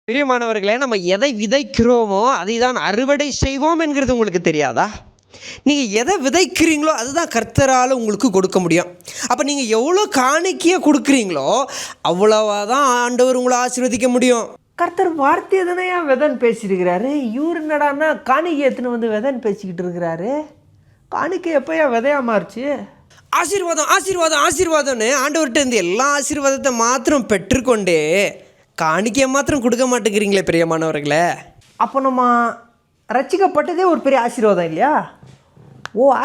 பிரியமானவர்களே, நம்ம எதை விதைக்கிறோமோ அதை தான் அறுவடை செய்வோம் என்கிறது உங்களுக்கு தெரியாதா? நீங்கள் எதை விதைக்கிறீங்களோ அதுதான் கர்த்தரால் உங்களுக்கு கொடுக்க முடியும். அப்போ நீங்கள் எவ்வளோ காணிக்கையாக கொடுக்குறீங்களோ அவ்வளோவா தான் ஆண்டவர் உங்களை ஆசீர்வதிக்க முடியும். கர்த்தர் வார்த்தையை தானே ஏன் விதன்னு பேசியிருக்கிறாரு? இவர் என்னடான்னா காணிக்கை எடுத்துன்னு வந்து விதன்னு பேசிக்கிட்டு இருக்கிறாரு. காணிக்கை எப்போ ஏன் விதையா மாறுச்சு? ஆசீர்வாதம் ஆசீர்வாதம் ஆசீர்வாதம்னு ஆண்டவர்கிட்ட இருந்து எல்லா ஆசீர்வாதத்தை மாத்திரம் பெற்றுக்கொண்டே காணிக்கையை மாத்திரம் கொடுக்க மாட்டேங்கிறீங்களே பிரியமானவர்களே. அப்போ நம்ம ரட்சிக்கப்பட்டதே ஒரு பெரிய ஆசீர்வாதம் இல்லையா?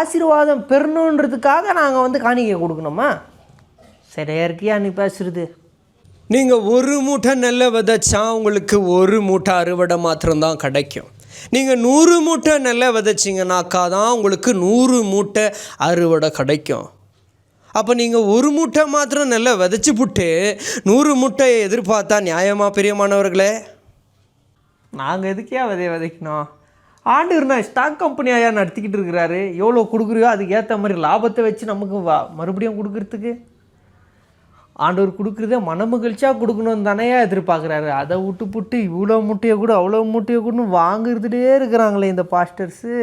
ஆசீர்வாதம் பெறணுன்றதுக்காக நாங்கள் வந்து காணிக்கை கொடுக்கணுமா? சரியா இருக்கியா நீ பேசுறது? நீங்கள் ஒரு மூட்டை நெல்லை விதைச்சா உங்களுக்கு ஒரு மூட்டை அறுவடை மாத்திரம்தான் கிடைக்கும். நீங்கள் 100 மூட்டை நெல்லை விதைச்சிங்கனாக்கா தான் உங்களுக்கு 100 மூட்டை அறுவடை கிடைக்கும். அப்போ நீங்கள் ஒரு மூட்டை மாத்திரம் நெல்லை விதைச்சி புட்டு 100 மூட்டையை எதிர்பார்த்தா நியாயமா பிரியமானவர்களே? நாங்கள் எதுக்கே விதைக்கணும்? ஆண்டவர் நான் ஸ்டாக் கம்பெனியாக நடத்திக்கிட்டு இருக்கிறாரு. எவ்வளோ கொடுக்குறியோ அதுக்கு ஏற்ற மாதிரி லாபத்தை வச்சு நமக்கு மறுபடியும் கொடுக்குறதுக்கு ஆண்டவர் கொடுக்குறதே மனமகிழ்ச்சியாக கொடுக்கணும்னு தானேயா எதிர்பார்க்குறாரு. அதை விட்டு இவ்வளோ மூட்டையை கூட அவ்வளோ மூட்டையை கூட வாங்குறதுலே இருக்கிறாங்களே இந்த பாஸ்டர்ஸு.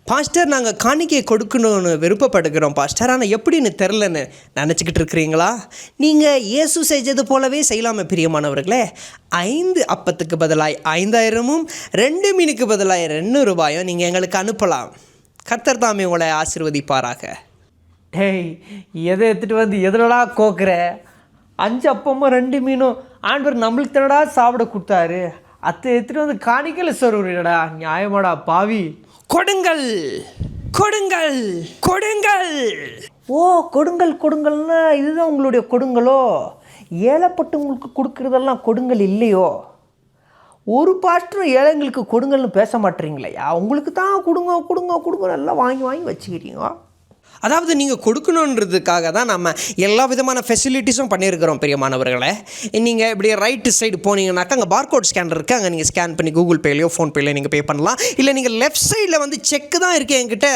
பாஸ்டர், நாங்கள் காணிக்கை கொடுக்கணும்னு விருப்பப்படுகிறோம் பாஸ்டர், ஆனால் எப்படின்னு தெரிலன்னு நினச்சிக்கிட்டு இருக்கிறீங்களா? நீங்கள் இயேசு செஞ்சது போலவே செய்யலாமே பிரியமானவர்களே. 5 அப்பத்துக்கு பதிலாக 5000ம் 2 மீனுக்கு பதிலாக 200 ரூபாயும் நீங்கள் எங்களுக்கு அனுப்பலாம். கர்த்தர் தாமே உங்களை ஆசீர்வதிப்பாராக. டேய், எதை எடுத்துகிட்டு வந்து எதுலடா கோக்குற? 5 அப்பமும் 2 மீனும் ஆண்டவர் நம்மளுக்கு தானடா சாப்பிட கொடுத்தாரு. அதை எடுத்துகிட்டு வந்து காணிக்கையில் சொல்கிறீடா, நியாயமாடா பாவி? கொடுங்கள் கொடுங்கள் கொடுங்கள். கொடுங்கள்னா இதுதான் உங்களுடைய கொடுங்களோ? ஏழைப்பட்டவங்களுக்கு கொடுக்குறதெல்லாம் கொடுங்கள் இல்லையோ? ஒரு பாஸ்டரும் ஏழைங்களுக்கு கொடுங்கள்னு பேச மாட்டேறீங்களையா? உங்களுக்கு தான் கொடுங்க கொடுங்க கொடுங்க எல்லாம் வாங்கி வாங்கி வச்சுக்கிறீங்க. அதாவது நீங்கள் கொடுக்கணுன்றதுக்காக தான் நம்ம எல்லா விதமான ஃபெசிலிட்டிஸும் பண்ணியிருக்கிறோம் பிரியமானவர்களே. நீங்கள் இப்படி ரைட்டு சைடு போனீங்கன்னாக்கா அங்கே பார்கோட் ஸ்கேனர் இருக்குது. அங்கே நீங்கள் ஸ்கேன் பண்ணி கூகுள் பேலையோ ஃபோன்பேலையோ நீங்கள் பே பண்ணலாம். இல்லை நீங்கள் லெஃப்ட் சைடில் வந்து செக்கு தான் இருக்குது, என்கிட்ட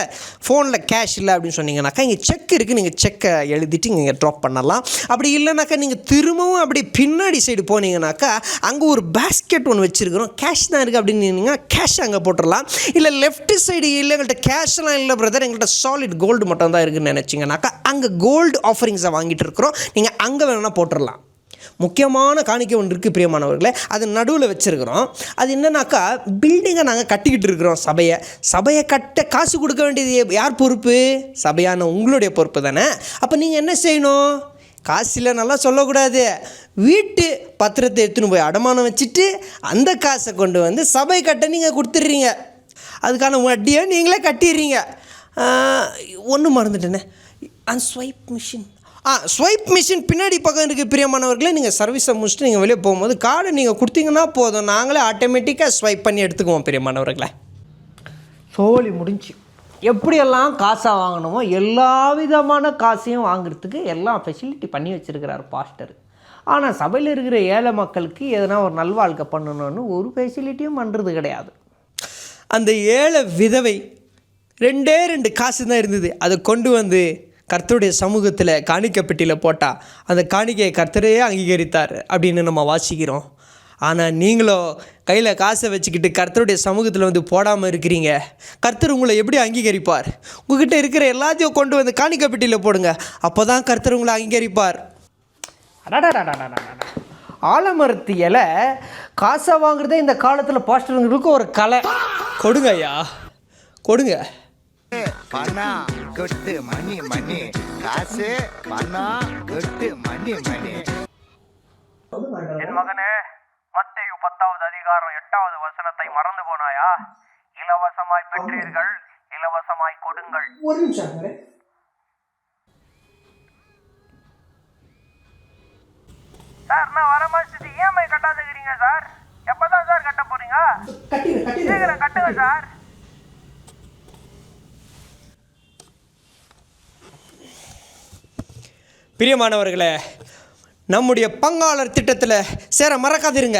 ஃபோனில் கேஷ் இல்லை அப்படின்னு சொன்னீங்கன்னாக்கா இங்கே செக் இருக்குது, நீங்கள் செக்கை எழுதிட்டு நீங்கள் ட்ராப் பண்ணலாம். அப்படி இல்லைனாக்கா நீங்கள் திரும்பவும் அப்படி பின்னாடி சைடு போனீங்கன்னாக்கா அங்கே ஒரு பேஸ்கெட் ஒன்று வச்சுருக்கிறோம், கேஷ் தான் இருக்குது அப்படின்னு கேஷ் அங்கே போட்டுடலாம். இல்லை லெஃப்ட் சைடு இல்லை எங்கள்கிட்ட கேஷ்லாம் இல்லை பிரதர், எங்கள்கிட்ட சாலிட் கோல்டு மட்டும் தான் இருக்குன்னு நினச்சிங்கனாக்கா அங்கே கோல்டு ஆஃபரிங்ஸை வாங்கிட்டு இருக்கிறோம், நீங்கள் அங்கே வேணும்னா போட்டுடலாம். முக்கியமான காணிக்கை ஒன்று இருக்குது பிரியமானவர்களே, அது நடுவில் வச்சுருக்கிறோம். அது என்னன்னாக்கா பில்டிங்கை நாங்கள் கட்டிக்கிட்டு இருக்கிறோம். சபையை கட்ட காசு கொடுக்க வேண்டியது யார் பொறுப்பு? சபையான உங்களுடைய பொறுப்பு தானே. அப்போ நீங்கள் என்ன செய்யணும்? காசில் நல்லா சொல்லக்கூடாது, வீட்டு பத்திரத்தை எடுத்துன்னு போய் அடமானம் வச்சுட்டு அந்த காசை கொண்டு வந்து சபை கட்ட நீங்கள் கொடுத்துட்றீங்க. அதுக்கான வட்டியை நீங்களே கட்டிடுறீங்க. ஒன்று மறந்துட்டேனே, ஸ்வைப் மிஷின் பின்னாடி பக்கம் இருக்குது பிரியமானவர்களே. நீங்கள் சர்வீஸை முடிச்சுட்டு நீங்கள் வெளியே போகும்போது கார்டை நீங்கள் கொடுத்தீங்கன்னா போதும், நாங்களே ஆட்டோமேட்டிக்காக ஸ்வைப் பண்ணி எடுத்துக்குவோம் பிரியமானவர்களே. சோழி முடிஞ்சு. எப்படியெல்லாம் காசாக வாங்கணுமோ எல்லா விதமான காசையும் வாங்குறதுக்கு எல்லாம் ஃபெசிலிட்டி பண்ணி வச்சுருக்கிறார் பாஸ்டர். ஆனால் சபையில் இருக்கிற ஏழை மக்களுக்கு எதனா ஒரு நல்வாழ்க்கை பண்ணணும்னு ஒரு ஃபெசிலிட்டியும் பண்ணுறது கிடையாது. அந்த ஏழை விதவை 2 காசு தான் இருந்தது, அதை கொண்டு வந்து கர்த்தருடைய சமூகத்தில் காணிக்கை பெட்டியில் போட்டால் அந்த காணிக்கையை கர்த்தரையே அங்கீகரித்தார் அப்படின்னு நம்ம வாசிக்கிறோம். ஆனால் நீங்களோ கையில் காசை வச்சுக்கிட்டு கர்த்தருடைய சமூகத்தில் வந்து போடாமல் இருக்கிறீங்க. கர்த்தர் உங்களை எப்படி அங்கீகரிப்பார்? உங்கள்கிட்ட இருக்கிற எல்லாத்தையும் கொண்டு வந்து காணிக்கை பெட்டியில் போடுங்க, அப்போ தான் கர்த்தர் உங்களை அங்கீகரிப்பார். ஆலமரத்து இலை காசை வாங்குறதே இந்த காலத்தில் பாஸ்டருங்களுக்கு ஒரு கலை. கொடுங்க ஐயா, கொடுங்க. பணம் கொட்டு மணி மணி, காசு பணம் கொட்டு மணி மணி. என் மகனே, மத்தேயு 10வது அதிகாரம் 8வது வசனத்தை மறந்து போனாயா? இலவசமாய் பெற்றீர்கள், இலவசமாய் கொடுங்கள். ஒரு நிமிஷம் சார், நான் வர மாசத்துக்கு EMI கட்டாதுக்கிறீங்க சார். எப்பதான் சார் கட்ட போறீங்க? சீக்கிரம் கட்டுங்க சார். பிரியமானவர்களே, நம்முடைய பங்காளர் திட்டத்தில் சேர மறக்காதிருங்க.